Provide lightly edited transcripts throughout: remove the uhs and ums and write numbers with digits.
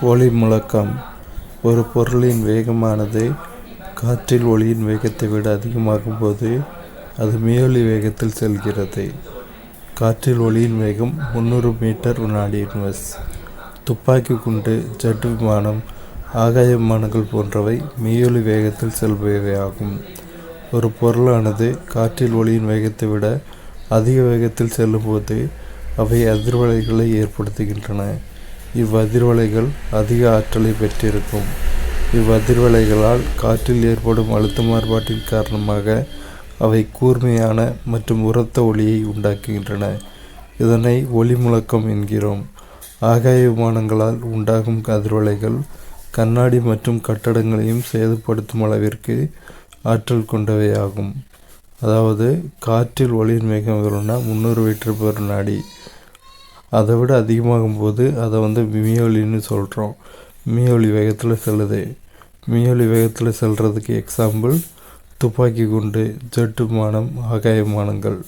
ஒளி முழக்கம். ஒரு பொருளின் வேகமானது காற்றில் ஒளியின் வேகத்தை விட அதிகமாகும் போது அது மீயொலி வேகத்தில் செல்கிறது. காற்றில் ஒளியின் வேகம் 300 மீட்டர் வினாடி/s. துப்பாக்கி குண்டு, ஜெட் விமானம், ஆகாய விமானங்கள் போன்றவை மீயொலி வேகத்தில் செல்பவையாகும். ஒரு பொருளானது காற்றில் ஒளியின் வேகத்தை விட அதிக வேகத்தில் செல்லும்போது அவை அதிர்வலைகளை ஏற்படுத்துகின்றன. இவ்வதிர்வலைகள் அதிக ஆற்றலை பெற்றிருக்கும். இவ்வதிர்வலைகளால் காற்றில் ஏற்படும் அழுத்த மாறுபாட்டின் காரணமாக அவை கூர்மையான மற்றும் உரத்த ஒலியை உண்டாக்குகின்றன. இதனை ஒளி முழக்கம் என்கிறோம். ஆகாய விமானங்களால் உண்டாகும் அதிர்வலைகள் கண்ணாடி மற்றும் கட்டடங்களையும் சேதப்படுத்தும் அளவிற்கு ஆற்றல் கொண்டவையாகும். அதாவது காற்றில் ஒளியின் வேகம் எவ்வளோனா 300 மீட்டர்/வினாடி. அதை விட அதிகமாகும் போது அதை மீயொலின்னு சொல்கிறோம். மீயொலி வேகத்தில் செல்லுது. மீயொலி வேகத்தில் செல்கிறதுக்கு எக்ஸாம்பிள் துப்பாக்கி குண்டு, ஜெட் விமானம், ஆகாய விமானங்கள்.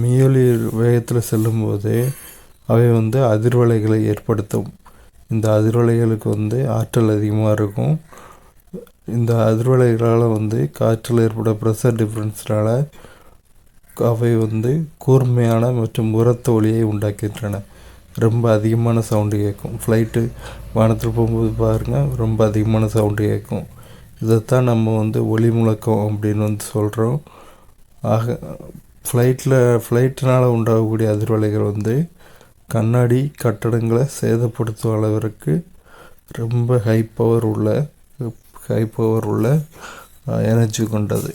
மீயொலி வேகத்தில் செல்லும்போது அவை அதிர்வலைகளை ஏற்படுத்தும். இந்த அதிர்வலைகளுக்கு ஆற்றல் அதிகமாக இருக்கும். இந்த அதிர்வலைகளால் காற்றில் ஏற்பட ப்ரெஷர் டிஃப்ரென்ஸ்னால அவை கூர்மையான மற்றும் உரத்த ஒலியை உண்டாக்குகின்றன. ரொம்ப அதிகமான சவுண்டு கேட்கும். ஃப்ளைட்டு வானத்தில் போகும்போது பாருங்கள், ரொம்ப அதிகமான சவுண்டு கேட்கும். இதைத்தான் நம்ம ஒளி முழக்கம் அப்படின்னு சொல்கிறோம். ஃப்ளைட்டினால் உண்டாகக்கூடிய அதிர்வலைகள் கண்ணாடி, கட்டடங்களை சேதப்படுத்தும் அளவிற்கு ரொம்ப ஹை பவர் உள்ள எனர்ஜி கொண்டது.